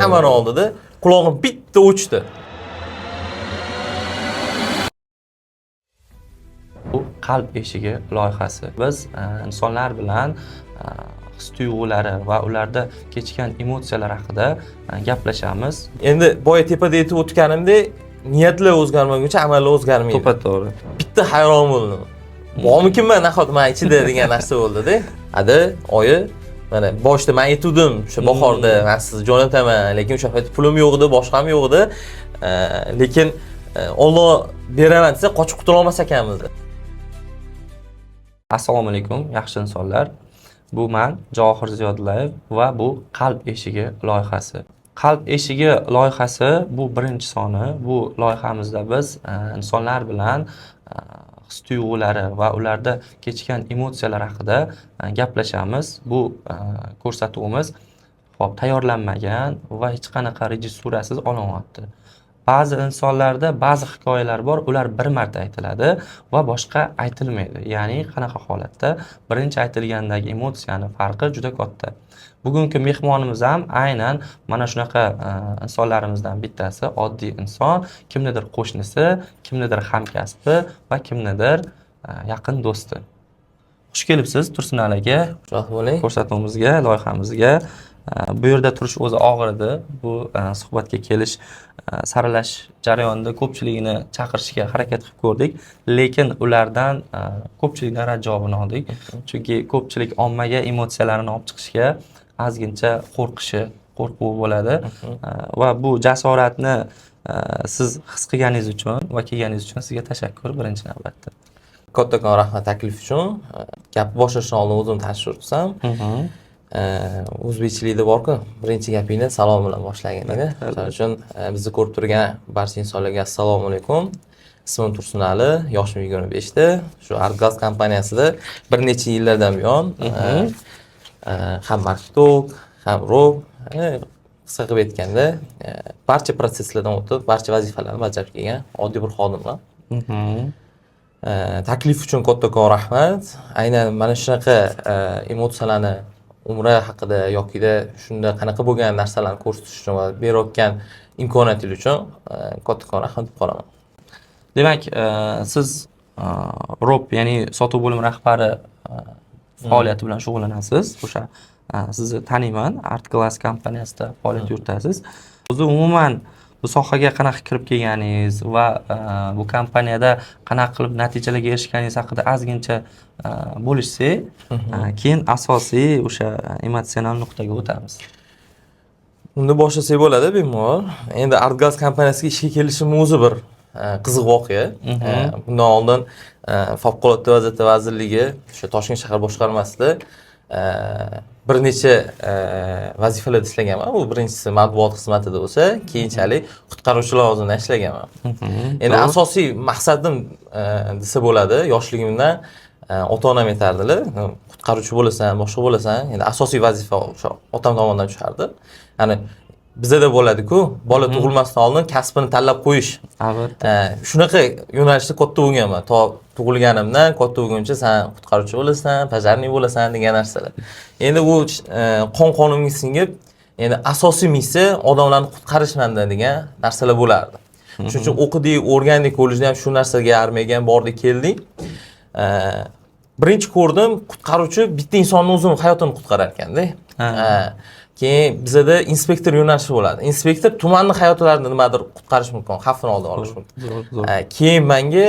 kamera oldida qulog'im bitta o'chdi. Bu qalb eshigi loyihasi. Biz insonlar bilan his-tuyg'ulari va ularda kechgan emotsiyalar haqida gaplashamiz. Endi boya tepada aytib o'tganimdek, niyatlar o'zgarmaguncha amallar o'zgarmaydi. To'g'ri. Bitta hayron bo'ldim. Bormikinman nahot men ichida degan narsa bo'ldi-da. Ada, oyi, mana boshda men aytdim, o'sha bahorda men sizni jo'nataman, lekin o'sha payt pulim yo'q edi, boshqam yo'q edi. Lekin Alloh beraman desa qochib qutula olmas ekanmiz. Assalomu alaykum, yaxshi insonlar. Bu men Javohir Ziyodulayev va bu qalb eshigi loyihasi. Qalb eshigi loyihasi bu birinchi soni. Bu loyihamizda biz insonlar bilan his-tuyg'ulari va ularda kechgan emotsiyalar haqida gaplashamiz. Bu ko'rsatuvimiz tayyorlanmagan va hech qanaqa rejissurasiz olinyapti. Ba'zi insonlarda ba'zi hikoyalar bor, ular bir marta aytiladi va boshqa aytilmaydi. Ya'ni qanaqa holatda birinchi aytilgandagi emotsiyani farqi juda katta. Bugungi mehmonimiz ham aynan mana shunaqa insonlarimizdan bittasi, oddiy inson, kimnidir qo'shnisi, kimnidir hamkasbi va kimnidir yaqin do'sti. Xush kelibsiz Tursunali aka. Rahmat bo'ling. Ko'rsatuvimizga, loyihamizga. Bu yerda turish o'zi og'ir edi. Bu suhbatga kelish, saralash jarayonida ko'pchiligini chaqirishga harakat qilib ko'rdik, lekin ulardan ko'pchilikdan rad javobini oldik. Chunki ko'pchilik ommaga emotsiyalarini olib chiqishga ozgincha qo'rquv bo'ladi va bu jasoratni siz his qilganingiz uchun va kelganingiz uchun sizga tashakkur birinchi navbatda. Kattakon rahmat taklif uchun. Gap boshlashdan oldin o'zim tanishtirib o'tsam. O'zbekchilikda bor-ku, birinchi gapingni salom bilan boshlagin edi. Shuning uchun bizni ko'rib turgan barcha insonlarga assalomu alaykum. Ismim Tursunali, yoshim 25 da. Shu Artgaz kompaniyasida bir necha yillardan buyon ham marketing, ham rob, qisqa qilib aytganda, barcha proseslardan o'tib, barcha vazifalarni bajarib kelgan oddiy bir xodimman. Taklif uchun kattakon rahmat. Aynan mana shunaqa emotsiyalarni umri haqida yoki-da shunda qanaqa bo'lgan narsalarni ko'rsatish uchun va berayotgan imkoniyatingiz uchun kattakon rahmat deb qolaman. Demak, siz ROP, ya'ni sotuv bo'limi rahbari faoliyati bilan shug'ullanasiz. O'sha sizni taniyman, Artgaz kompaniyasida faoliyat yuritasiz. O'zi umuman bu sohaga qanaqa kirib kelganingiz va bu kompaniyada qanaqa qilib natijalarga erishganingiz haqida ozgincha bo'lishsak, keyin asosiy o'sha emotsional nuqtaga o'tamiz. Unda boshlasak bo'ladi, bemalol. Endi Artgaz kompaniyasiga ishga kelishim o'zi bir qiziq voqea. Bundan oldin Favqulodda vaziyatlar vazirligi, o'sha Toshkent shahar boshqarmasida bir necha vazifalarda ishlaganman. Bu birinchisi matbuot xizmatida bo'lsa, keyinchalik qutqaruvchi lavozimida ishlaganman. Endi asosiy maqsadim desa bo'ladi, yoshligimdan ota-onam aytardilar, qutqaruvchi bo'lasan, boshqa bo'lasan, endi asosiy vazifa o'sha otam tomonidan tushardi. Ya'ni bizda bo'ladi-ku, bola tug'ilmasdan oldin kasbini tanlab qo'yish. Albatta. Shunaqa yo'nalishda katta bo'lganman. To tug'ilganimdan katta bo'lguncha sen qutqaruvchi bo'lasan, pajarniy bo'lasan degan narsalar. Endi u qon-qonimga singib, endi asosiy missiya odamlarni qutqarish menda degan narsalar bo'lardi. Shuning uchun o'qidik, o'rgandik, kollejda ham shu narsaga armiyaga bordik, keldik. Birinchi ko'rdim, qutqaruvchi bitta insonning o'zini hayotini qutqarar ekanda. Keyin bizda inspektor yo'nalishi bo'ladi. Inspektor tumanning hayotlarini nimadir qutqarish mumkin, xavfini oldini olish mumkin. Keyin menga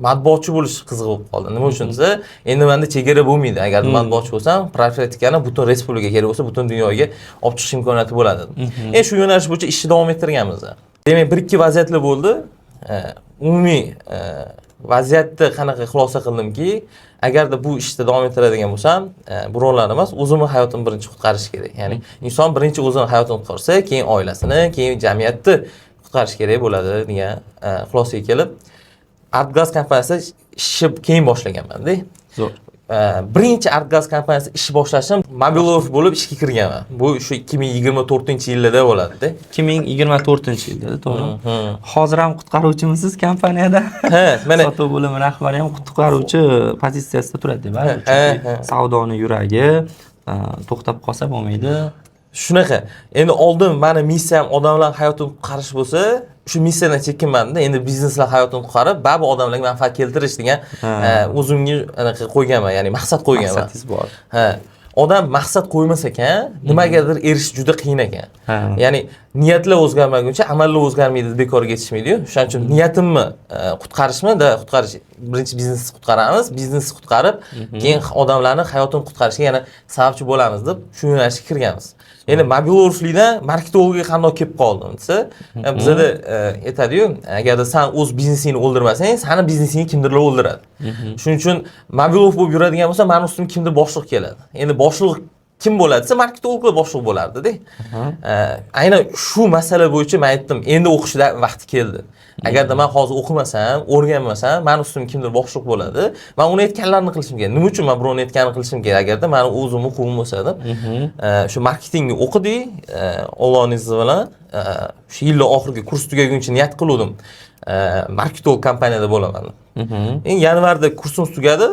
matbuotchi bo'lish qiziq bo'lib qoldi. Nima uchun desa, endi menda chegara bo'lmaydi. Agar matbuotchi bo'lsam, profilaktikani butun respublikaga kerak bo'lsa, butun dunyoga olib chiqish imkoniyati bo'ladi. Shu yo'nalish bo'yicha ishni davom ettirganmiz. Demak, bir-ikki vaziyatlar bo'ldi. Umumiy vaziyatni qanaqa xulosa qildimki, agarda bu ishda davom ettiradigan bo'lsam, birovlar emas, o'zimning hayotimni birinchi qutqarish kerak. Ya'ni inson birinchi o'zining hayotini qutqarsa, keyin oilasini, keyin jamiyatni qutqarish kerak bo'ladi degan xulosaga kelib, Artgaz kompaniyasida ishni keyin boshlaganman-da. Zo'r. Birinchi Artgaz kompaniyasida ish boshlashim mobilov bo'lib ishga kirganman. Bu shu 2024-yilda bo'ladi-da. 2024-yilda, to'g'ri. Hozir ham qutqaruvchimisiz kompaniyada? Ha, mana sotuv bo'limi rahbari ham qutqaruvchi pozitsiyasida turadi, deb. Chunki savdoning yuragi to'xtab qolsa bo'lmaydi. Shunaqa. Endi oldin mani missiyam odamlar hayotini qutqarish bo'lsa, shu missiyadan chekinmanda endi bizneslar hayotini qutqarib, baribir odamlarga manfaat keltirish degan o'zimga anaqa qo'yganman, ya'ni maqsad qo'yganman. Maqsadingiz bor. Ha. Odam maqsad qo'ymas ekan, nimagadir erishish juda qiyin ekan. Ya'ni niyatlar o'zgarmaguncha amallar o'zgarmaydi, bekorga ketishmaydi-yu. Shuning uchun niyatimni qutqarish. Birinchi biznesni qutqaramiz, biznesni qutqarib, keyin odamlarning hayotini qutqarishga yana sababchi bo'lamiz deb shu yo'nalishga kirganmiz. Endi mobiloruslikdan marketingga qanday kelib qoldim desa, bizda aytadi-yu, agarda sen o'z biznesingni o'ldirmasang, seni biznesingni kimdirlar o'ldiradi. Shuning uchun mobilov bo'lib yuradigan bo'lsa, meni ustimga kimdir boshliq keladi. Endi boshliq kim bo'ladi desa, marketingga boshliq bo'lardi-da. Aynan shu masala bo'yicha men aytdim, endi o'qishda vaqti keldi. Agarda men hozir o'qimasam, o'rganmasam, meni ustimga kimdir boshliq bo'ladi. Men uni aytganlarini qilishim kerak. Nima uchun men birovni aytganini qilishim kerak? Agarda meni o'zim o'quvim bo'lsa deb. Shu marketingni o'qidik, Allohning izzi bilan shu yil oxiriga kurs tugaguncha niyat qildim. Marketing kompaniyada bo'laman. Yanvarda kursimiz tugadi.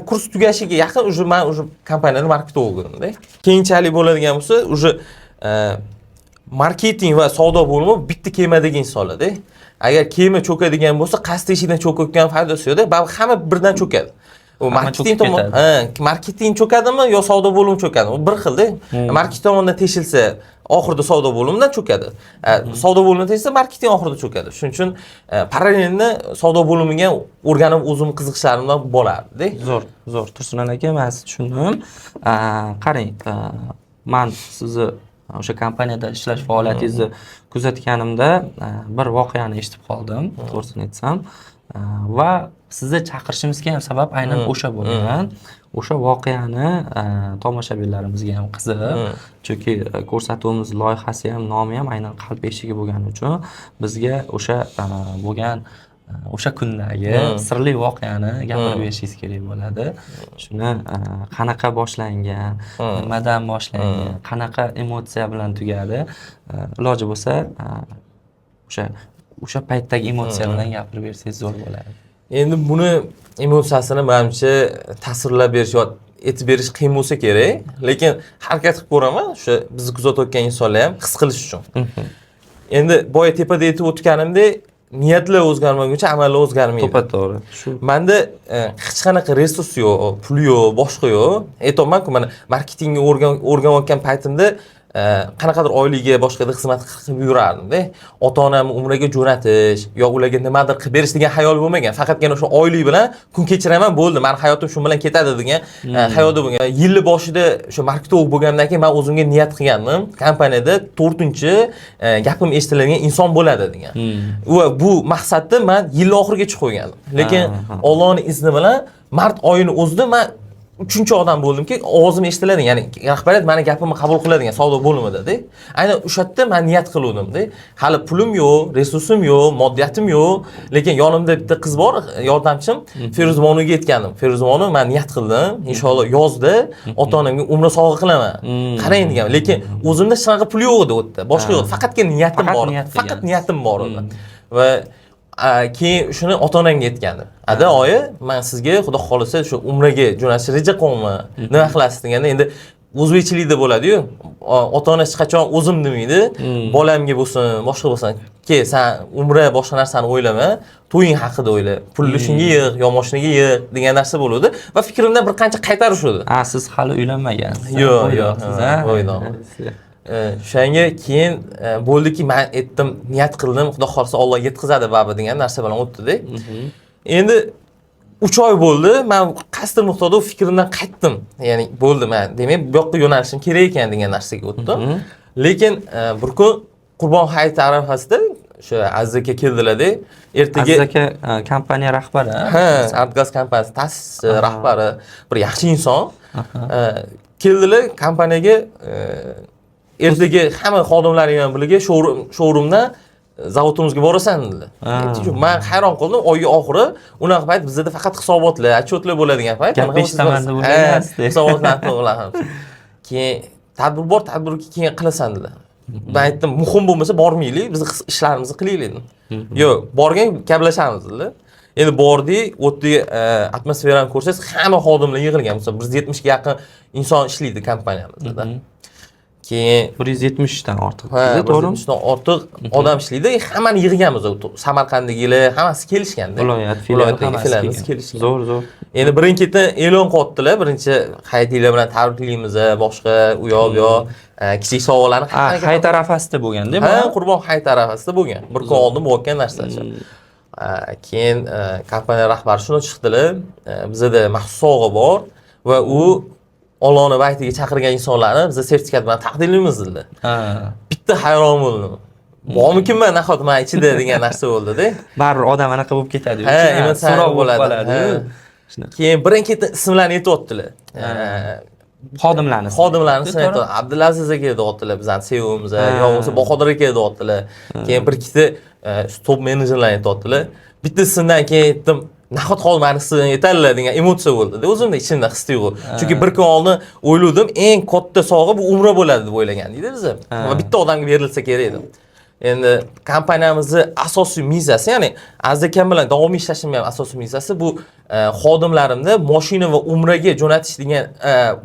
Kurs tugashiga yaqin men kompaniyada marketing o'qidim-da. Keyinchalik bo'ladigan bo'lsa, marketing va savdo bo'limi bitta kemadagi insonlar-da. Agar kema cho'kadigan bo'lsa, qaysi eshikdan cho'kayotgan foydasi yo'q-da, baribir hamma birdan cho'kadi. U marketing tomon, marketing cho'kadimi yo savdo bo'limi cho'kadimi? Bir xilda. Marketing tomonidan teshilsa, oxirida savdo bo'limidan cho'kadi. Savdo bo'limidan teshilsa, marketing oxirida cho'kadi. Shuning uchun parallelni savdo bo'limiga o'rganib o'zim qiziqishlarimdan bo'lardi. Zo'r. Tursunon aka, men sizni tushundim. Qarang, men sizni o'sha kompaniyada ishlash faoliyatingizni kuzatganimda bir voqeani eshitib qoldim, to'g'risini aytsam. Va sizni chaqirishimizga ham sabab aynan o'sha bo'lgan. O'sha voqeani tomoshabinlarimizga ham qiziq. Chunki ko'rsatuvimiz loyihasi ham, nomi ham aynan qalb eshigi bo'lgani uchun bizga o'sha bo'lgan o'sha kundagi sirli voqeani gapirib berishingiz kerak bo'ladi. Shuni qanaqa boshlangan, nimadan boshlangan, qanaqa emotsiya bilan tugadi, iloji bo'lsa o'sha paytdagi emotsiya bilan gapirib bersangiz zo'r bo'ladi. Endi buni emotsiyasini menimcha tasvirlab berish yoki aytib berish qiyin bo'lsa kerak, lekin harakat qilib ko'raman, o'sha bizni kuzatayotgan insonlar ham his qilish uchun. Endi boya tepada aytib o'tganimdek, niyatlar o'zgarmaguncha amallar o'zgarmaydi. To'g'ri. Shu. Menda hech qanaqa resurs yo'q, pul yo'q, boshqa yo'q. Aytayman-ku, mana marketingni o'rganayotgan paytimda qanaqadir oyligiga boshqada xizmat qilib yurardim-da. Ota-onamni umraga jo'natish yo ularga nimadir qilib berish degan xayol bo'lmagan. Faqatgina o'sha oylik bilan kun kechiraman, bo'ldi. Meni hayotim shu bilan ketadi degan xayolda bo'lgan. Yilni boshida o'sha marketing bo'lgandan keyin men o'zimga niyat qilgandim. Kompaniyada 4-chi gapim eshitiladigan inson bo'ladi degan. Va bu maqsadni men yil oxiriga chiqib qo'ygandim. Lekin Allohning izni bilan mart oyini o'zida men 3-chi odam bo'ldimki, ovozim eshitiladi, ya'ni rahbariyat meni gapimni qabul qiladigan savdo bo'limida-da. Aynan o'sha yerda men niyat qildim-da. Hali pulim yo'q, resursim yo'q, moddiyatim yo'q, lekin yonimda bitta qiz bor, yordamchim, Feruzmonovga aytgandim. Feruzmonov, men niyat qildim, inshaalloh yozda ota-onamga umra sovg'a qilaman. Qarang degan, lekin o'zimda hech qanaqa pul yo'q edi u yerda, boshqa yo'q, faqatgina niyatim bor. Faqat niyatim bor edi. Va keyin shuni ota-onamga aytgandim. Ada oyi, men sizga xudo xolisa shu umraga jo'nashni reja qilaman. Nima qilasiz deganda, endi o'zbekchilikda bo'ladi-yu. Ota-ona hech qachon o'zim demaydi, bolamga bo'lsin, boshqa bo'lsin. Sen umra boshqa narsani o'ylama, to'ying haqida o'yla. Pulni shunga yig', yo mashinaga yig' degan narsa bo'ladi va fikrimdan bir qancha qaytarishdi. Siz hali uylanmagansiz. Yo'q. Shunga keyin bo'ldiki, men aytdim, niyat qildim, xudo xolisa Alloh yetkazadi baba degan narsa bilan o'tdi-da. Endi 3 oy bo'ldi, men qaysidir nuqtada fikrimdan qaytdim. Ya'ni bo'ldi, men demak bu yoqqa yo'nalishim kerak ekan degan narsaga o'tdim. Lekin bir kun Qurbon hayiti arafasida o'sha Aziz aka keldilar-da. Ertaga Aziz aka kompaniya rahbari. Artgaz kompaniyasi ta'sis rahbari, bir yaxshi inson. Keldilar kompaniyaga, ertaga hamma xodimlaring bilan birga showroomdan zavodimizga borasan dedilar. Men hayron qoldim, oyning oxiri, unaqa payt bizda faqat hisobotlar, отчетlar bo'ladigan payt. Gap eshitaman deb o'ylayapsiz. Hisobotlarni o'ylab. Keyin tadbir bor, tadbirga keyin qilasan dedilar. Men aytdim, muhim bo'lmasa bormaylik, biz ishlarimizni qilaylik dedim. Yo'q, borgan gaplashamiz dedilar. Endi bordik, o'tdi, atmosferani ko'rsangiz, hamma xodimlar yig'ilgan. Masalan, 170 ga yaqin inson ishlaydi kompaniyamizda. keyin 170 dan ortiq. ha, To'g'rimi? 170 dan ortiq odam ishlaydi. Hammani yig'ganmiz. Samarqanddagilar hammasi kelishganda. Viloyat, filial filialimiz kelishgan. Zo'r. Endi birin-ketin e'lon qilyaptilar. Birinchi hayitinglar bilan tabriklaymiz, boshqa u yoq bu yoq kichik sovg'alarni hayit arafasida bo'lganda ha, Qurbon hayit arafasida bo'lgan. Bir kun oldin bo'lgan narsa shu. Keyin kompaniya rahbari shuni chiqdilar. Bizda maxsus sovg'a bor va u Ollohni baytiga chaqirgan insonlarni biz sertifikat bilan taqdirlaymiz dedilar. Bitta hayron bo'ldim. Bormikinman nahot men ichida degan narsa bo'ldi-da. Baribir odam anaqa bo'lib ketadi. Ha, so'roq bo'ladi. Keyin birin-ketin ismlarni aytyaptilar. Xodimlarni ismini aytyaptilar. Abdulaziz aka deyaptilar, bizning CEO'miz, yo bo'lmasa Bahodir aka deyaptilar. Keyin bir-ikkita top menejerlar aytyaptilar. Bittasidan keyin aytdim, nahot xodimlarni aytadilar degan emotsiya bo'ldi-da, o'zimda ichimda his tuyg'u. Chunki bir kun oldin o'yladim, eng katta sovg'a bu umra bo'ladi deb o'ylagan edi biz. Va bitta odamga berilsa kerak edi. Endi kompaniyamizning asosiy missiyasi, ya'ni Aziz akam bilan davomiy ishlashimning ham asosiy missiyasi bu xodimlarimni mashina va umraga jo'natish degan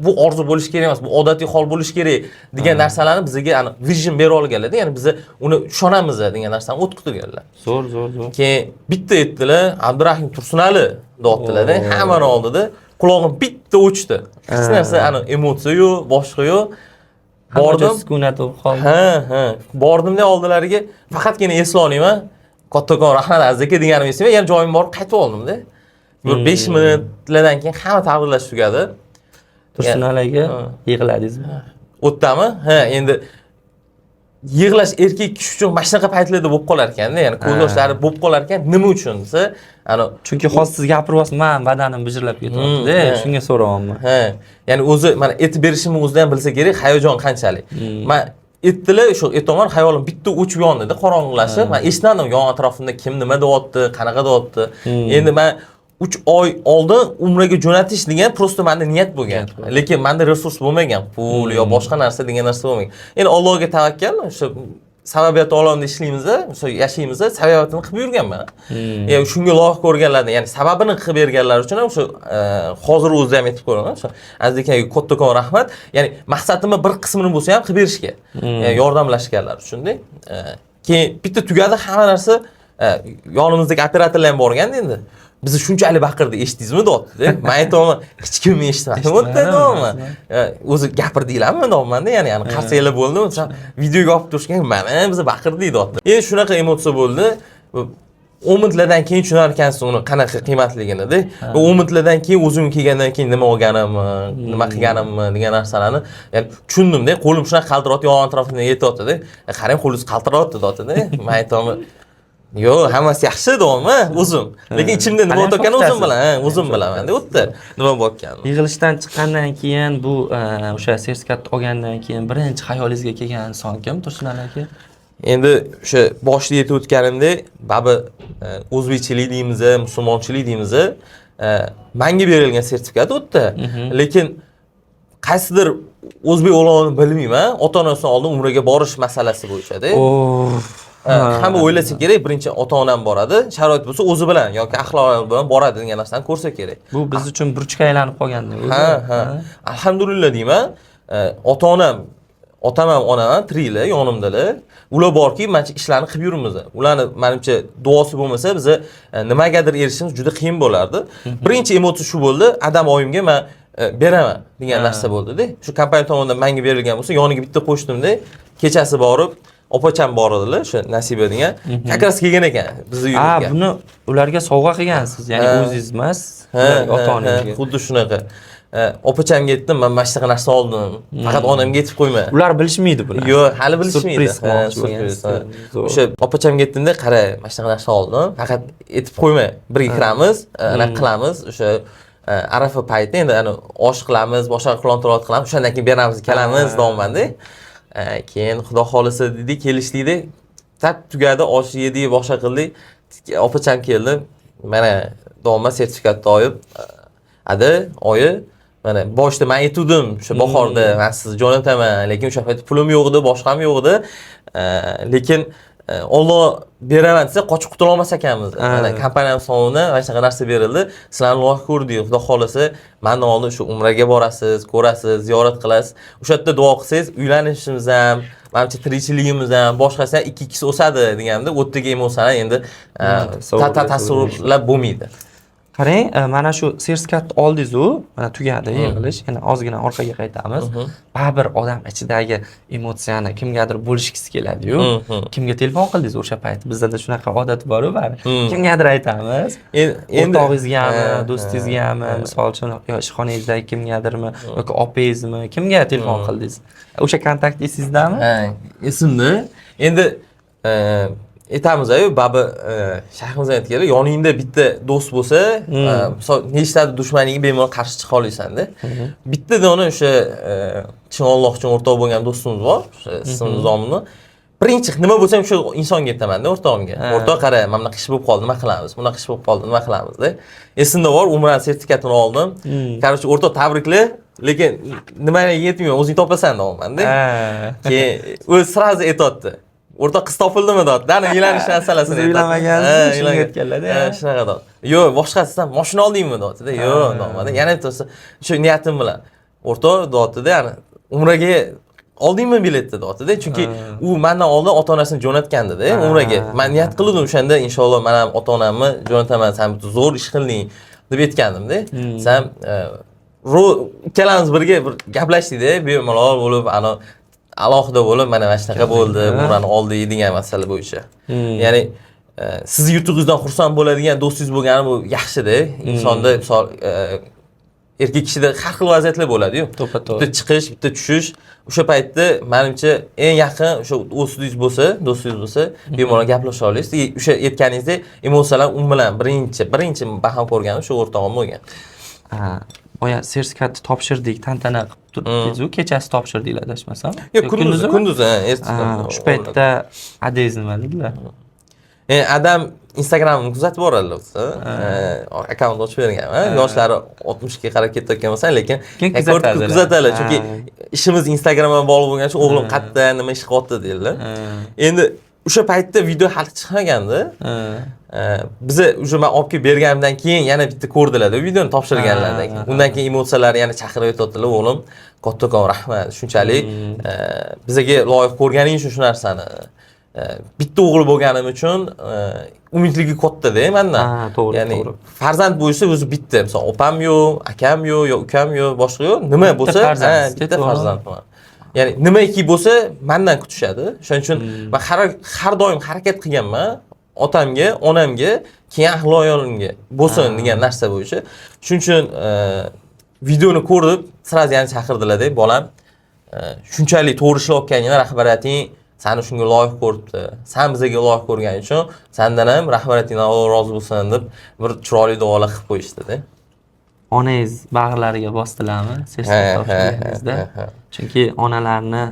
bu orzu bo'lishi kerak emas, bu odatiy hol bo'lishi kerak degan narsalarni bizga vision bera olganlar-da, ya'ni biz uni ishonamiz degan narsani o'tqizganlar. Zo'r. Keyin bitta aytdilar, Abdurahim Tursunali deyaptilar-da, hammani oldida qulog'im bitta o'chdi. Hech narsa emotsiya yo'q, boshqa yo'q. Bordim, sukunat bo'lib qoldi. Ha. Bordimda oldilariga faqatgina eslolmayman. Kattakon rahmat Aziz aka deganim esimga, yana joyimga borib qaytib oldim-da. Bir 5 minutlardan keyin hamma tabriklash tugadi. Tursunaliga yig'ladingizmi? O'tdami? Ha, endi yig'lash erkak kishi uchun mana shunaqa paytlarda bo'lib qolar ekanda, ya'ni ko'z yoshlari bo'lib qolar ekan. Nima uchun desa, chunki hozir siz gapiryapsiz, men badanim bijirlab ketyapti-da, shunga so'rayapman. Ha, ya'ni o'zi mana aytib berishimni o'zida ham bilsa kerak, hayajon qanchalik. Men aytdilar, shu aytaman, xayolim bitta o'chib yondida, qorong'ilashib, men eshitmadim yon atrofimda kim nima deyapti, qanaqa deyapti. Endi men 3 oy oldin umraga jo'natish degan prosta menda niyat bo'lgan. Lekin menda resurs bo'lmagan, pul yo boshqa narsa degan narsa bo'lmagan. Endi Allohga tavakkal, o'sha sababiyat olamida ishlaymiz, o'sha yashaymiz, sababiyatini qilib yurganman. Shunga loyiq ko'rganlarni, ya'ni sababini qilib berganlar uchun ham o'sha hozir o'zim ham aytib ko'raman. O'sha Aziz akaga kattakon rahmat. Ya'ni maqsadimni bir qismini bo'lsa ham qilib berishga, yordamlashganlar uchun-da. Keyin bitta tugadi hamma narsa, yonimizdagi operatorlar ham borganda endi. Biz shunchalik baqirdi, eshitdingizmi deyapti-da. Men aytaman, hech kim eshitmadi. O'tdimi? O'zi gapirdinglarmi deyapman-da, ya'ni qarsaklar bo'ldimi? Videoga olib turishgan, mana biz baqirdik deyapti. Endi shunaqa emotsiya bo'ldi. 10 minutlardan keyin tushunar ekansiz uni qanaqa qiymatligini-da. 10 minutlardan keyin o'zim kelgandan keyin nima olganimni, nima qilganimni degan narsalarni ya'ni tushundim-da. Qo'lim shunaqa qaltiryapti, yon atrofimdan yetyapti-da. Qarang, qo'lingiz qaltiryapti deyapti-da. Men aytaman, yo'q, hammasi yaxshi deyapman, o'zim. Lekin ichimda nima o'tayotganini o'zim bilaman-da, o'tdi. Nima bo'layotganini. Yig'ilishdan chiqqandan keyin bu o'sha sertifikat olgandan keyin birinchi xayolingizga kelgan inson kim, Tursunali aka? Endi o'sha boshida aytib o'tganimdek, babi o'zbekchilik deymiz, musulmonchilik deymiz, menga berilgan sertifikat o'tdi. Lekin qaysidir o'zbek o'g'lonini bilmayman, ota-onasidan oldin umraga borish masalasi bo'yicha-da. Hamma o'ylasa kerak, birinchi ota-onam boradi, sharoit bo'lsa o'zi bilan yoki axloq bilan boradi degan narsani ko'rsa kerak. Bu biz uchun burchga aylanib qolganda o'zi. Ha. Alhamdulillah deyman. Ota-onam, otam ham onam ham tiriklar, yonimdalar. Ular borki, mana shu ishlarni qilib yurimiz. Ularni menimcha duosi bo'lmasa, biz nimagadir erishishimiz juda qiyin bo'lardi. Birinchi emotsiya shu bo'ldi, adam oyimga men beraman degan narsa bo'ldi-da. Shu kompaniya tomonidan menga berilgan bo'lsa, yoniga bitta qo'shdim-da, kechasi borib opacham bor edilar, o'sha Nasiba degan. Kakras kelgan ekan bizni uyimizga. Buni ularga sovg'a qilgansiz, ya'ni o'zingiz emas, ota-onangizga. Xuddi shunaqa. Opachamga aytdim, men mana shunaqa narsa oldim. Faqat onamga aytib qo'yma. Ular bilishmaydi buni. Yo'q, hali bilishmaydi. Surpriz. O'sha opachamga aytdimda, qara, mana shunaqa narsa oldim. Faqat aytib qo'yma. Birga kiramiz, anaqa qilamiz, o'sha arafa payti endi osh qilamiz, boshqa qilontirot qilamiz, o'shandan keyin beramiz, kelamiz deyapman-da. Keyin xudo xolisa dedik, kelishdik-da. Tap tugadi, osh yedik, boshqa qildik. Opacham keldi. Mana deyapman, sertifikatni olib, "Ada, oyi, mana boshda men aytdim, o'sha bahorda men sizni jo'nataman, lekin o'sha paytda pulim yo'q edi, boshqam yo'q edi. Lekin Alloh beraman desa qochib qutula olmas ekanmiz. Mana kompaniyamiz tomonidan mana shunaqa narsa berildi. Sizlarni loyiha ko'rdik. Xudo xolasa, mendan oldin shu umraga borasiz, ko'rasiz, ziyorat qilasiz. O'sha yerda duo qilsangiz, uylanishimiz ham, menimcha tirikchiligimiz ham, boshqasi ham 2x o'sadi deganda, u yerdagi emotsiyalar endi tasavvurlab bo'lmaydi. Qarang, mana shu sertifikat oldingiz-u, mana tugadi yig'ilish. Yana ozgina orqaga qaytamiz. Baribir odam ichidagi emotsiyani kimgadir bo'lishgisi keladi-yu. Kimga telefon qildingiz o'sha payt? Bizda shunaqa odat bor-ku, bari. Kimgadir aytamiz. O'rtog'ingizgami, do'stingizgami, misol uchun yo ishxonangizdagi kimgadirmi yoki opangizmi, kimga telefon qildingiz? O'sha kontakt esingizdami? Ha, esimda. Endi aytamiz-ku, babi shayximiz aytganlar, yoningda bitta do'st bo'lsa, misol nechta dushmaningga bemalol qarshi chiqa olasan-da. Bitta dona o'sha chin Alloh uchun o'rtoq bo'lgan do'stimiz bor, ismi Nizomni. Birinchi nima bo'lsa ham shu insonga aytaman-da, o'rtog'imga. O'rtoq, qara, mana bunaqa ish bo'lib qoldi, nima qilamiz? Bunaqa ish bo'lib qoldi, nima qilamiz-da? Esimda bor, umra sertifikatini oldim. Qarshi o'rtoq tabriklar, lekin nimaga yetmayman, o'zing topasan deyapman-da. Keyin o'zi sразу aytadi. O'rtoq qiz topildimi deyapti. Dani uylanish masalasini aytadi. Uylanmagansiz, shunga aytganlar-da. Shunaqa deyapti. Yo'q, boshqasidan mashina oldingmi deyapti-da. Yo'q, deyapman. Yana aytsa, shu niyatim bilan. O'rtoq deyapti-da, ya'ni umraga oldingmi biletni deyapti-da. Chunki u mendan oldin ota-onasini jo'natgandi-da umraga. Men niyat qildim o'shanda, inshaalloh men ham ota-onamni jo'nataman, sen zo'r ish qilding deb aytgandim-da. Sen ikkalamiz birga bir gaplashdik-da, bemalol bo'lib, alohida bo'lib, mana shunaqa bo'ldi, umrani oldik degan masala bo'yicha. Ya'ni sizni yutug'ingizdan xursand bo'ladigan do'stingiz bo'lgani bu yaxshi-da. Insonda misol erkak kishida har xil vaziyatlar bo'ladi-yu. Bitta chiqish, bitta tushish. O'sha paytda menimcha eng yaqin o'sha do'stingiz bo'lsa, bemalol gaplasha olasiz. O'sha aytganingizdek emotsiyalar bilan birinchi baham ko'rganim shu o'rtog'im bo'lgan. Boya sertifikatni topshirdik, tantana qilib turibdiz-ku, kechasi topshirdinglar adashmasam. Yo'q, kunduz, shu paytda adangiz nima dedilar? Adam Instagramni kuzatib boradilar o'zi. Akkaunt ochib berganman. Yoshlari 60 ga qarab ketayotgan bo'lsa, lekin kuzatadilar. Chunki ishimiz Instagramga bog'liq bo'lgani uchun o'g'lim qayerda, nima ish qilyapti deydilar. Endi o'sha paytda video hali chiqmaganda, biza o'sha men olib kelib berganimdan keyin yana bitta ko'rdilar-da videoni topshirganlardan keyin. Undan keyin emotsiyalari yana chaqirib aytadilar, o'g'lim, kattakon rahmat, shunchalik bizaga loyiq ko'rganing uchun shu narsani. Bitta o'g'il bo'lganim uchun umidligi katta-da mendan. To'g'ri, ya'ni farzand bo'lsa o'zi bitta, masalan, opam yo'q, akam yo'q, yo ukam yo'q, boshqa yo'q. Nima bo'lsa, bitta farzand bor. Ya'ni nimaiki bo'lsa, mendan kutishadi. Shuning uchun men har doim harakat qilganman. Otamga, onamga, keyin ahli-ayolimga bo'lsin degan narsa bo'yicha. Shuning uchun videoni ko'rib, sразу yana chaqirdilar-da, bolam, shunchalik to'g'ri ishlayotganingni rahbariyating seni shunga loyiq ko'ribdi. Sen bizga loyiq ko'rganing uchun sendan ham rahbariyatingdan Alloh rozi bo'lsin deb bir chiroyli duolar qilib qo'yishdi-da. Onangiz bag'rlariga bosdilarmi sertifikat topshirganingizda? Chunki onalarni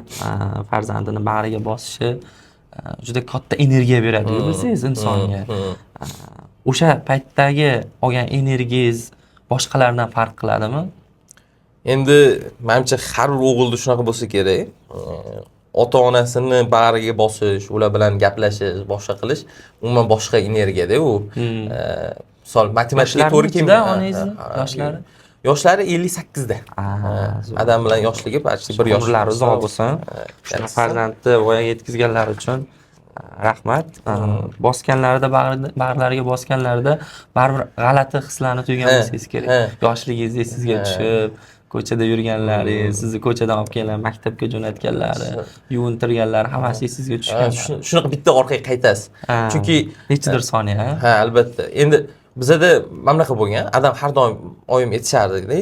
farzandini bag'riga bosishi juda katta energiya beradi-ku bilsangiz insonga. O'sha paytdagi olgan energiyangiz boshqalardan farq qiladimi? Endi menimcha har bir o'g'ilda shunaqa bo'lsa kerak. Ota-onasini bag'riga bosish, ular bilan gaplashish, boshqa qilish umuman boshqa energiya-da u. Misol matematika to'g'ri kelmaydi. Onangizni yoshlari? Yoshlari 58 da. Adam bilan yoshligi почти 1 yosh. Umrlari uzoq bo'lsin. Shuna farzandni voyaga yetkazganlari uchun rahmat. Bosganlarida bag'rlariga bosganlarida baribir g'alati hislarni tuygan bo'lsangiz kerak. Yoshligingizda sizga tushib, ko'chada yurganlaringiz, sizni ko'chadan olib kelgan, maktabga jo'natganlari, yuvintirganlari hammasi sizga tushgan. Shunaqa bitta orqaga qaytasiz. Chunki nechidir soniya. Ha, albatta. Endi bizada mamlaqa bo'lgan, adam har doim oyim aytishardi-da,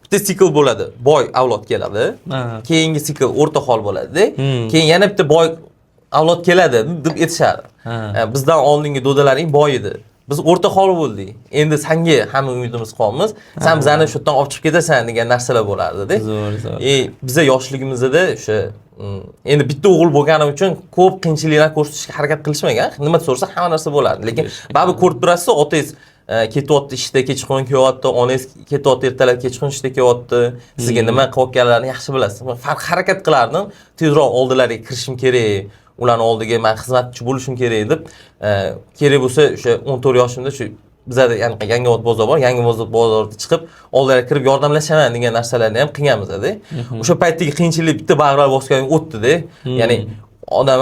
bitta sikl bo'ladi, boy avlod keladi, keyingi sikl o'rta hol bo'ladi, keyin yana bitta boy avlod keladi deb aytishardi. Bizdan oldingi do'dalaring boy edi. Biz o'rta hol bo'ldik. Endi senga hamma umidimiz qolmiz. Sen bizani shu yerdan olib chiqib ketasan degan narsalar bo'lardi-da. Zo'r. Biza yoshligimizda o'sha endi bitta o'g'il bo'lganim uchun ko'p qiyinchiliklar ko'rsatishga harakat qilishmagan. Nima so'rasa hamma narsa bo'lardi. Lekin baribir ko'rib turasiz, otangiz ketyapti ishda, kechqurun kelyapti, onangiz ketyapti ertalab kechqurun ishda kelyapti. Sizga nima qilayotganlarini yaxshi bilasiz. Harakat qilardim, tezroq oldilariga kirishim kerak. ularni oldiga men xizmatchi bo'lishim kerak deb kerak bo'lsa o'sha 14 yoshimda shu bizada ya'ni Yangiobod bozor bor, Yangiobod bozorga chiqib oldiga kirib yordamlashaman degan narsalarni ham qilganmiz-da. O'sha paytdagi qiyinchilik bitta bag'rlar bosgan o'tdi-da. Ya'ni adam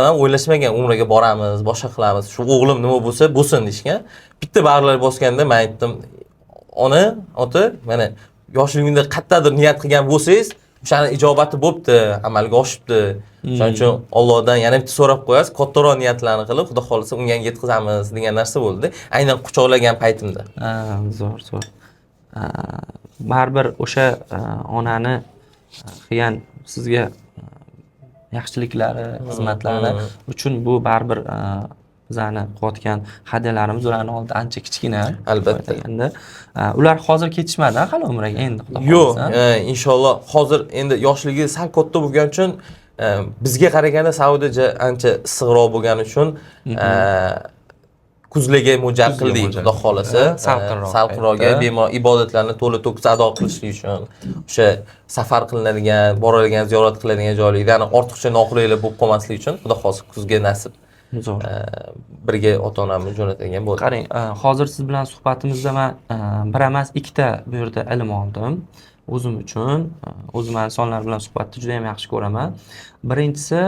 ham o'ylashmagan umriga boramiz, boshqa qilamiz. Shu o'g'lim nima bo'lsa bo'lsin deyishgan. Bitta bag'rlar bosganda men aytdim, ota, mana yoshligingda qayerdadir niyat qilgan bo'lsangiz, o'shani ijobati bo'pti, amalga oshibdi. Shuning uchun Allohdan yana bitta so'rab qo'yasiz, kattaroq niyatlarni qilib, Xudo xolisa unga yetkazamiz degan narsa bo'ldi. Aynan quchoqlagan paytimda. Zo'r. Baribir o'sha onani qilgan sizga yaxshiliklari, xizmatlari uchun bu baribir bizani qilayotgan hadyalarimiz ularning oldida ancha kichkina. Albatta. Endi ular hozir ketishmadi hali umriga endi Xudo xolisa. Yo'q, inshaalloh hozir endi yoshligi sal katta bo'lgani uchun bizga qaraganda Saudiya ancha issiqroq bo'lgani uchun kuzlarga mo'ljal qildik, Xudo xolisa. Salqinroqga bemalol ibodatlarni to'la to'kis ado qilishlik uchun o'sha safar qilinadigan, boriladigan, ziyorat qiladigan joylarda, ya'ni ortiqcha noqulaylik bo'lib qolmasligi uchun Xudo xolisa kuzga nasib. Zo'r. Birga ota-onamni jo'natgan bo'ldi. Qarang, hozir siz bilan suhbatimizda men bir emas, ikkita bu yerda ilm oldim. O'zim uchun, o'zim insonlar bilan suhbatni juda ham yaxshi ko'raman. Birinchisi,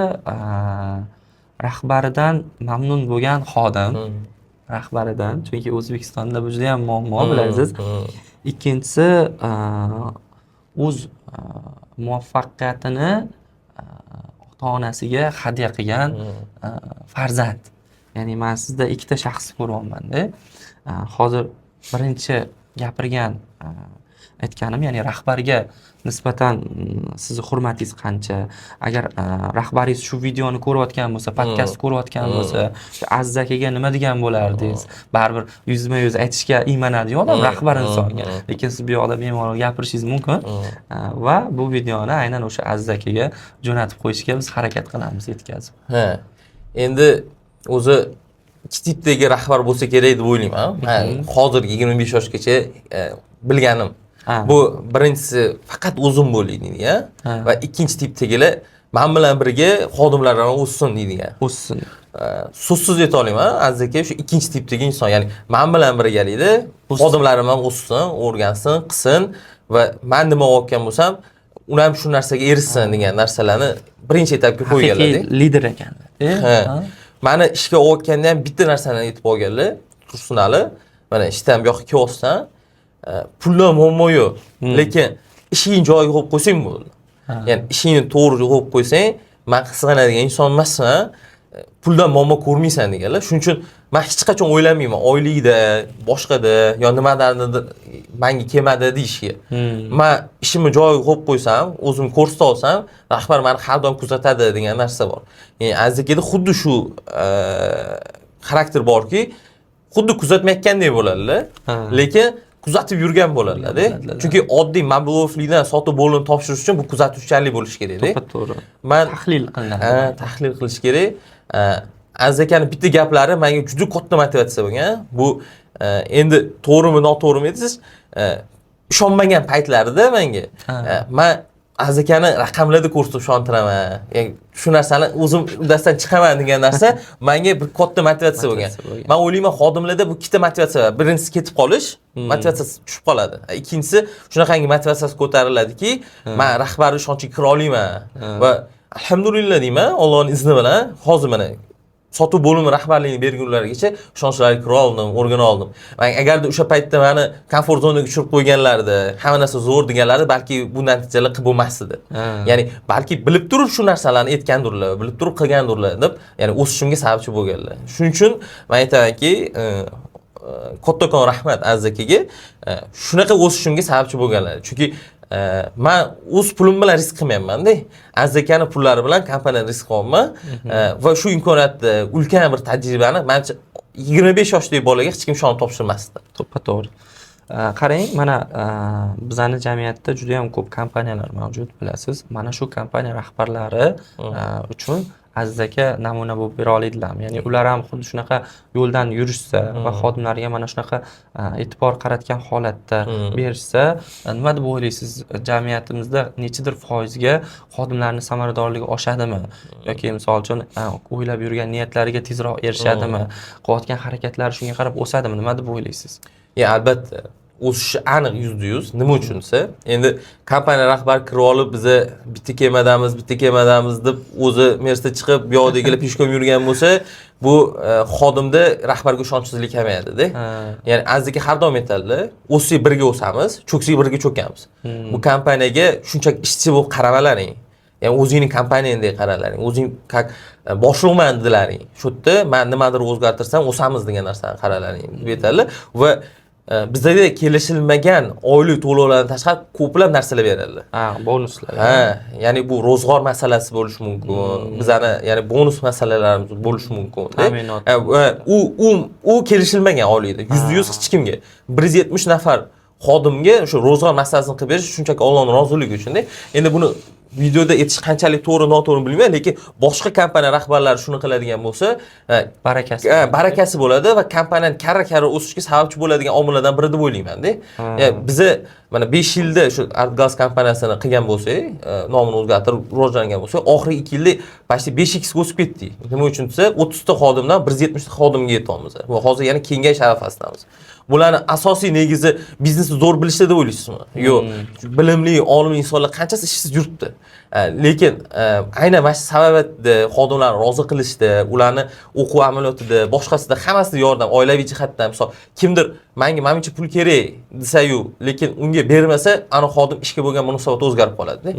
rahbaridan mamnun bo'lgan xodim. Rahbaridan, chunki O'zbekistonda bu juda ham muammo, bilasiz. Ikkinchisi, o'z muvaffaqiyatini ota-onasiga hadya qilgan farzand. Ya'ni men sizda ikkita shaxsni ko'ryapman-da. Hozir birinchi gapirgan aytganim, ya'ni rahbarga nisbatan sizni hurmatingiz qancha? Agar rahbaringiz shu videoni ko'rayotgan bo'lsa, podkast ko'rayotgan bo'lsa, Aziz akaga nima degan bo'lardingiz? Baribir yuzma-yuz aytishga iymanadigan odam rahbar insonga. Lekin siz bu yoqda bemalol gapirishingiz mumkin va bu videoni aynan o'sha Aziz akaga jo'natib qo'yishga biz harakat qilamiz yetkazib. Endi o'zi ikki tipdagi rahbar bo'lsa kerak deb o'ylayman. Hozir 25 yoshgacha bilganim. Bu birinchisi faqat o'zim bo'ling deydi-ya va ikkinchi tipdagilar men bilan birga xodimlarni o'ssin deydi-ya. O'ssin. So'zsiz ayta olaman, Aziz aka shu ikkinchi tipdagi inson, ya'ni men bilan birgalikda xodimlarim ham o'ssin, o'rgansin, qilsin va men nima o'qiyotgan bo'lsam, ular ham shu narsaga erishsin degan narsalarni birinchi etapga qo'yganlar. Haqiqiy lider ekanlar. Meni ishga o'qiyotganda ham bitta narsani aytib olganlar, Tursunali, mana ishdan bu yoqqa kelyapsan, pullar muammo yo'q, lekin ishing joyiga qo'yib qo'ysang bo'ldi. Ya'ni ishingni to'g'ri qo'yib qo'ysang, men qizg'anadigan inson emasman, puldan muammo ko'rmaysan deganlar. Shuning uchun men hech qachon o'ylamayman oylikda, boshqada yo nimalarnidir menga kelmadi deyishga. Men ishimni joyiga qo'yib qo'ysam, o'zim ko'rsata olsam, rahbar meni har doim kuzatadi degan narsa bor. Ya'ni Aziz akada xuddi shu xarakter borki, xuddi kuzatmayotgandek bo'ladilar, lekin kuzatib yurgan bo'ladi-da. Chunki oddiy mablag'likdan sotib bo'lib topshirish uchun bu kuzatuvchanlik bo'lishi kerak-da. To'g'ri. Men tahlil qilinadi. Tahlil qilish kerak. Aziz akani bitta gaplari menga juda katta motivatsiya bo'lgan. Bu endi to'g'rimi, noto'g'rimi desiz, ishonmagan paytlarida menga men Aziz akani raqamlarda ko'rsatib ishontiraman. Ya'ni shu narsani o'zim uddasidan chiqaman degan narsa menga bir katta motivatsiya bo'lgan. Men o'ylayman, xodimlarda bu ikkita motivatsiya bor. Birinchisi ketib qolish, motivatsiyasi tushib qoladi. Ikkinchisi shunaqangi motivatsiyasi ko'tariladiki, men rahbarlik ishonchiga kira olaman va alhamdulillah deyman, Allohning izni bilan hozir mana sotuv bo'limi rahbarligini bergunlarigacha ishonchlariga kira oldim, o'rgana oldim. Men agarda o'sha paytda meni komfort zonaga tushirib qo'yganlarida, hamma narsa zo'r deganlarida balki bu natijalar qilib bo'lmasdi. Ya'ni balki bilib turib shu narsalarni aytgandirlar, bilib turib qilgandirlar deb, ya'ni o'sishimga sababchi bo'lganlar. Shuning uchun men aytamanki, kattakon rahmat Aziz akaga, shunaqa o'sishimga sababchi bo'lganlar. Chunki men o'z pulim bilan risk qilmayapman-da. Aziz akani pullari bilan kompaniyani risk qilyapman va shu imkoniyatni, ulkan bir tajribani menimcha 25 yoshli bolaga hech kim ishonib topshirmasdi. To'g'ri. Qarang, mana bizani jamiyatda juda ham ko'p kompaniyalar mavjud, bilasiz. Mana shu kompaniya rahbarlari uchun Aziz aka namuna bo'lib bera oladilarmi? Ya'ni ular ham xuddi shunaqa yo'ldan yurishsa va xodimlariga mana shunaqa e'tibor qaratgan holatda berishsa, nima deb o'ylaysiz? Jamiyatimizda nechidir foizga xodimlarning samaradorligi oshadimi? Yoki misol uchun o'ylab yurgan niyatlariga tezroq erishadimi? Qilayotgan harakatlari shunga qarab o'sadimi? Nima deb o'ylaysiz? Albatta o'sishi aniq %100. Nima uchun desa, endi kompaniya rahbari kirib olib biza bitta kemadamiz deb o'zi Mercedes chiqib bu yoqdagilar peshkom yurgan bo'lsa, bu xodimda rahbarga ishonchsizlik kamayadi-da. Ya'ni azdiki har doim aytadilar, o'ssak birga o'samiz, cho'ksak birga cho'kamiz. Bu kompaniyaga shunchaki ishchi bo'lib qaramalaring. Ya'ni o'zingning kompaniyangdek qaralaring. O'zing boshliqman dedilaring. Shu yerda men nimadir o'zgartirsam o'samiz degan narsani qaralaring deb aytadilar va bizda kelishilmagan oylik to'lovlardan tashqari ko'plab narsalar beradilar. Bonuslar. Ya'ni bu ro'zg'or masalasi bo'lishi mumkin. Bizani ya'ni bonus masalalarimiz bo'lishi mumkin. Ta'minot. U kelishilmagan oylikda %100 hech kimga 170 nafar xodimga o'sha ro'zg'or masalasini qilib berish shunchaki Allohning roziligi uchun-da. Endi buni videoda aytish qanchalik to'g'ri noto'g'ri bilmayman, lekin boshqa kompaniya rahbarlari shuni qiladigan bo'lsa, barakasi bo'ladi va kompaniyani karra o'sishga sababchi bo'ladigan omillardan biri deb o'ylayman-da. Biza mana 5 yilda shu Artgaz kompaniyasini qilgan bo'lsak, nomini o'zgartirib rivojlangan bo'lsak, oxirgi 2 yilda почти 5x o'sib ketdik. Nima uchun desa, 30 ta xodimdan 170 ta xodimga yetyapmiz. Va hozir yana kengayish arafasidamiz. Bularning asosiy negizi biznesni zo'r bilishda deb o'ylaysizmi? Yo'q. Bilimli, olim insonlar qanchasi ishsiz yuribdi. Lekin aynan mana shu sababda xodimlarni rozi qilishda, ularni o'quv amaliyotida, boshqasida hammasida yordam, oilaviy jihatdan, misol kimdir menga pul kerak desa-yu, lekin unga bermasa, ana xodim ishga bo'lgan munosabat o'zgarib qoladi-da.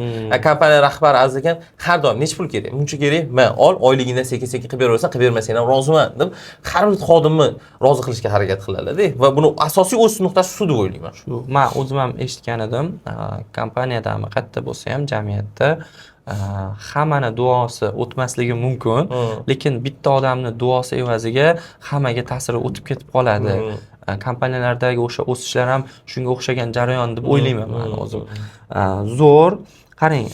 Kompaniya rahbari aziz ekan, har doim nech pul kerak? Buncha kerak, men ol, oyligingdan sekin-sekin qilib beraversan, qilib bermasang ham roziman deb har bir xodimni rozi qilishga harakat qiladi-da. Va buni asosiy o'sish nuqtasi shu deb o'ylayman. Men o'zim ham eshitgan edim, kompaniyadami, qayerda bo'lsa ham jamiyatda hammani duosi o'tmasligi mumkin, lekin bitta odamning duosi evaziga hammaga ta'siri o'tib ketib qoladi. Kompaniyalardagi o'sha o'sishlar ham shunga o'xshagan jarayon deb o'ylayman men o'zim. Zo'r. Qarang,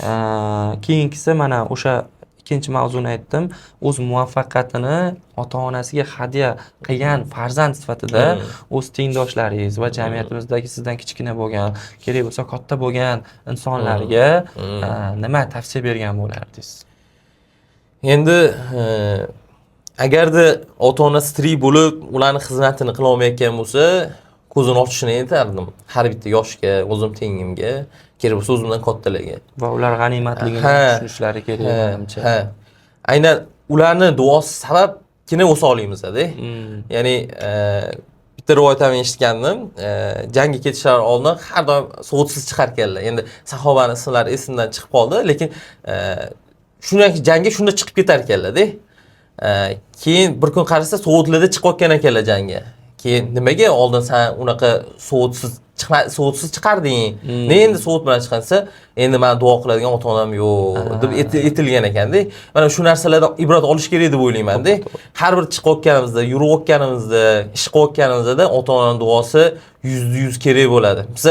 keyingisi mana o'sha ikkinchi mavzuni aytdim. O'z muvaffaqiyatini ota-onasiga hadya qilgan farzand sifatida o'z tengdoshlaringiz va jamiyatimizdagi sizdan kichkina bo'lgan, kerak bo'lsa katta bo'lgan insonlarga nima tavsiya bergan bo'lardingiz? Endi agarda ota-onasi tirik bo'lib, ularning xizmatini qila olmayotgan bo'lsa, ko'zini ochishini aytardim. Har bitta yoshga, o'zim tengimga, kerak bo'lsa o'zimdan kattalarga. Va ular g'animatligini tushunishlari kerak menimcha. Aynan ularning duosi sababgina o'sa olamiz-da. Ya'ni bitta rivoyatni eshitgandim. Jangga ketishlar oldin har doim sovutsiz chiqarganlar. Endi sahobaning ismlari esimdan chiqib qoldi, lekin shunday jangga shunda chiqib ketar ekanlar-da. Keyin bir kun qarasa sovuqlarda chiqayotgan ekanlar jangga. Keyin nimaga oldin sen unaqa sovuqsiz chiqarding? Ne endi sovuq bilan chiqansa, endi men duo qiladigan ota-onam yo'q deb aytilgan ekanda. Mana shu narsalardan ibrat olish kerak deb o'ylayman-da. Har bir chiqayotganimizda, yurayotganimizda, ish qilayotganimizda ota-onaning duosi %100 kerak bo'ladi. Biz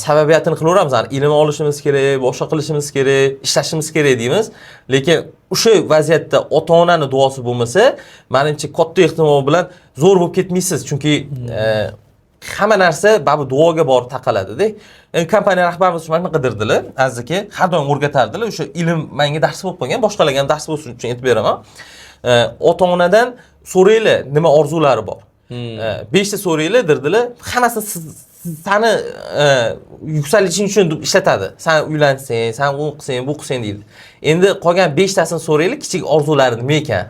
sababiyatini qilaveramiz, ilm olishimiz kerak, boshqa qilishimiz kerak, ishlashimiz kerak deymiz. Lekin o'sha vaziyatda ota-onaning duosi bo'lmasa, menimcha katta ehtimol bilan zo'r bo'lib ketmaysiz, chunki hamma narsa babu duoga borib taqaladi-da. Kompaniya rahbarimiz shuni qidirdilar, azizki, har doim o'rgatardilar. O'sha ilm menga dars bo'lib qolgan, boshqalarga ham dars bo'lsin uchun aytib beraman. Ota-onadan so'raylar, nima orzulari bor. 5 ta so'raylar dedilar, hammasini seni yuksalishing uchun ishlatadi. Sen uylansang, sen u qilsang, bu qilsang deydi. Endi qolgan 5 tasini so'raylik, kichik orzulari nima ekan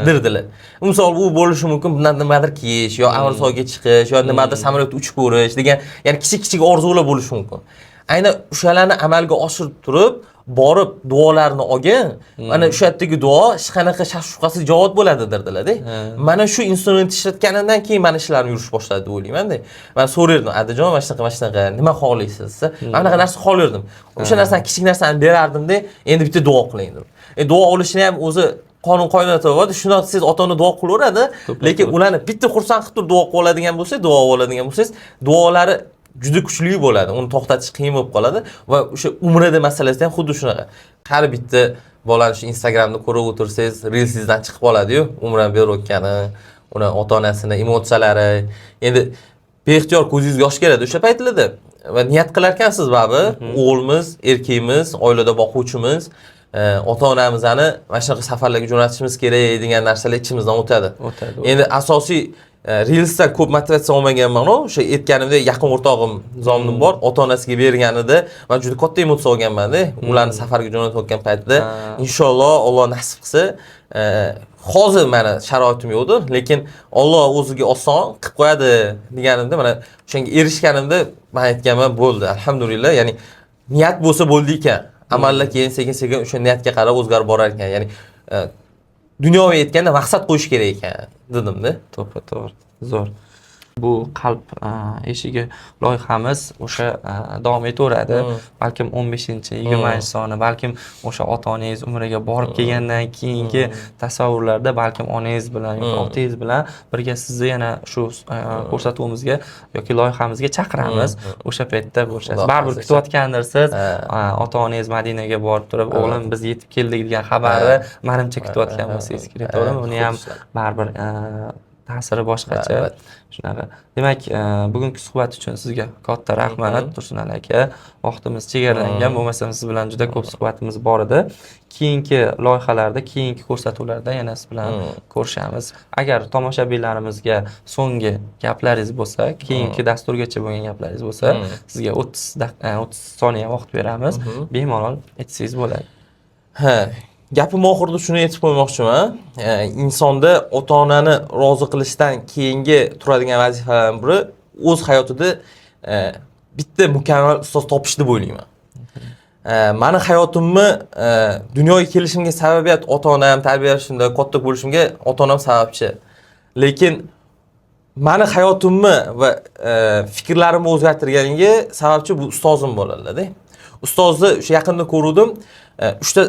dedilar. Misol u bo'lishi mumkin, bundan nimadir kiyish, yo Amrisoga chiqish, yo nimadir samolyotda uchib ko'rish degan, ya'ni kichik orzular bo'lishi mumkin. Aynan o'shalarni amalga oshirib turib, borib duolarni olgan, mana o'sha yerdagi duo hech qanaqa shaf-shubhasiz javob bo'ladi dedilar-da. Mana shu instrument ishlatganimdan keyin mana ishlarni yurish boshladi deb o'ylayman-da. Men so'rardim, "Adajon, mana shunaqa, nima xohlaysiz?" Men bunaqa narsa xohlardim. O'sha narsani kichik narsani berardim-da, endi bitta duo qiling dedim. Duo olishni ham o'zi qonun qoidasi bor. Shunday siz ota-ona duo qilaveradi, lekin ularni bitta xursand qilib turib duo qilib oladigan bo'lsa, duo oladigan bo'lsangiz, duolari juda kuchli bo'ladi. Uni to'xtatish qiyin bo'lib qoladi va o'sha umrida masalasida ham xuddi shunaqa. Har bitta bolani shu Instagramda ko'rib o'tirsangiz, reelsizdan chiqib qoladi-yu, umrani berayotgani, uni ota-onasini emotsiyalari. Endi beixtiyor ko'zingizga yosh keladi o'sha paytlarda. Va niyat qilar ekansiz baribir, o'g'limiz, erkakimiz, oilada boquvchimiz, ota-onamizni mana shunaqa safarlarga jo'natishimiz kerak degan narsalar ichimizdan o'tadi. Endi asosiy Reelsdan ko'p motivatsiya olmaganman, o'sha aytganimdek yaqin o'rtog'im Zomnim bor, ota-onasiga berganida men juda katta emotsiya olganman-da, ularni safarga jo'natayotgan paytda. Inshaalloh Alloh nasib qilsa, hozir meni sharoitim yo'qdir, lekin Alloh o'ziga oson qilib qo'yadi deganimda, mana o'shanga erishganimda men aytganman, bo'ldi, alhamdulillah. Ya'ni niyat bo'lsa bo'ldi ekan. Amallar keyin sekin-sekin o'sha niyatga qarab o'zgarib borar ekan. Ya'ni dunyoga yetganda maqsad qo'yish kerak ekan dedim-da. To'g'ri. Zo'r. Bu qalb eshigi loyihamiz o'sha davom etaveradi. Balkim 15-20-soni, balkim o'sha ota-onangiz umriga borib kelgandan keyingi tasavvurlarda balkim onangiz bilan yoki otangiz bilan birga sizni yana shu ko'rsatuvimizga yoki loyihamizga chaqiramiz. O'sha paytda bo'lasiz. Baribir kutayotgandirsiz. Ota-onangiz Madinaga borib turib, o'g'lim biz yetib keldik degan xabarni menimcha kutayotgan bo'lsangiz kerak, to'g'rimi? Buni ham baribir ta'siri boshqacha. Shunaqa. Demak, bugungi suhbat uchun sizga katta rahmat, Tursunon aka. Vaqtimiz chegaralangan, bo'lmasam siz bilan juda ko'p suhbatimiz bor edi. Keyingi loyihalarda, keyingi ko'rsatuvlarda yana siz bilan ko'rishamiz. Agar tomoshabinlarimizga so'nggi gaplaringiz bo'lsa, keyingi dasturgacha bo'lgan gaplaringiz bo'lsa, sizga 30 soniya vaqt beramiz. Bemalol aytsangiz bo'ladi. Gapim oxirida shuni aytib qo'ymoqchiman. Insonda ota-onani rozi qilishdan keyingi turadigan vazifalardan biri o'z hayotida bitta mukammal ustoz topish deb o'ylayman. Meni hayotimni dunyoga kelishimga sababiyat ota-onam, tarbiyalashimda katta bo'lishimga ota-onam sababchi. Lekin meni hayotimni va fikrlarimni o'zgartirganiga sababchi bu ustozim bo'ladi-da. Ustozni o'sha yaqinda ko'rdim. 3 ta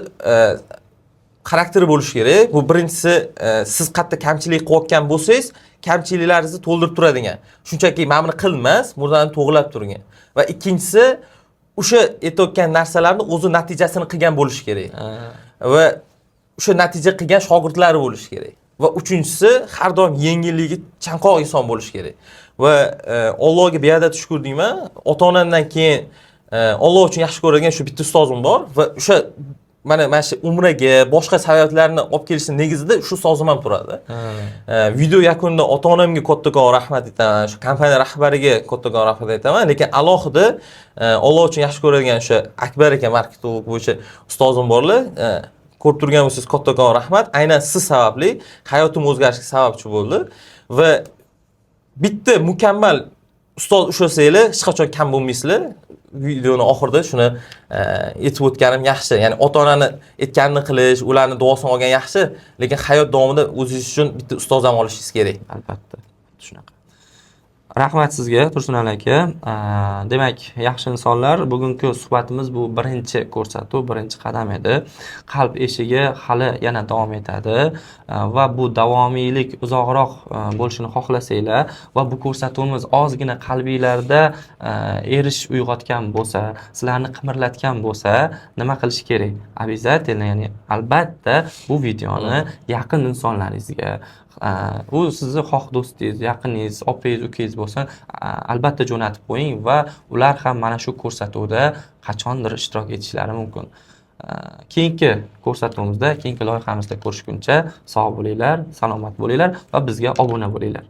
xarakteri bo'lishi kerak. Bu birinchisi, siz qayerda kamchilik qilayotgan bo'lsangiz, kamchiliklaringizni to'ldirib turadigan. Shunchaki men buni qilmas, murdani to'g'rilab turgan. Va ikkinchisi, o'sha aytayotgan narsalarni o'zi natijasini qilgan bo'lishi kerak. Va o'sha natija qilgan shogirdlari bo'lishi kerak. Va uchinchisi, har doim yengilligi chanqoq inson bo'lishi kerak. Va Allohga beadad shukr deyman. Ota-onamdan keyin Alloh uchun yaxshi ko'radigan shu bitta ustozim bor va o'sha mana shu umraga boshqa sayohatlarni olib kelishning negizida shu ustozim ham turadi. Video yakunida ota-onamga kattakon rahmat aytaman, shu kompaniya rahbariga kattakon rahmat aytaman, lekin alohida Alloh uchun yaxshi ko'radigan o'sha Akbar aka marketing bo'yicha ustozim borlar. Ko'rib turgan bo'lsangiz kattakon rahmat. Aynan siz sababli hayotim o'zgarishiga sababchi bo'ldi va bitta mukammal ustoz ushlashanglar hech qachon kam bo'lmaysizlar. Videoni oxirida shuni aytib o'tganim yaxshi. Ya'ni ota-onani aytganini qilish, ularni duosini olgan yaxshi, lekin hayot davomida o'zingiz uchun bitta ustoz ham olishingiz kerak. Albatta. Shunaqa. Rahmat sizga, Tursunon aka. Demak, yaxshi insonlar, bugungi suhbatimiz bu birinchi ko'rsatuv, birinchi qadam edi. Qalb eshigi hali yana davom etadi va bu davomiylik uzoqroq bo'lishini xohlasanglar va bu ko'rsatuvimiz ozgina qalbinglarda erish uyg'otgan bo'lsa, sizlarni qimirlatgan bo'lsa, nima qilish kerak? Обязательно, ya'ni albatta bu videoni yaqin insonlaringizga, u sizni xoh do'stingiz, yaqiningiz, opangiz, ukangiz bo'lsin, albatta jo'natib qo'ying va ular ham mana shu ko'rsatuvda qachondir ishtirok etishlari mumkin. Keyingi ko'rsatuvimizda, keyingi loyihamizda ko'rishguncha sog' bo'linglar, salomat bo'linglar va bizga obuna bo'linglar.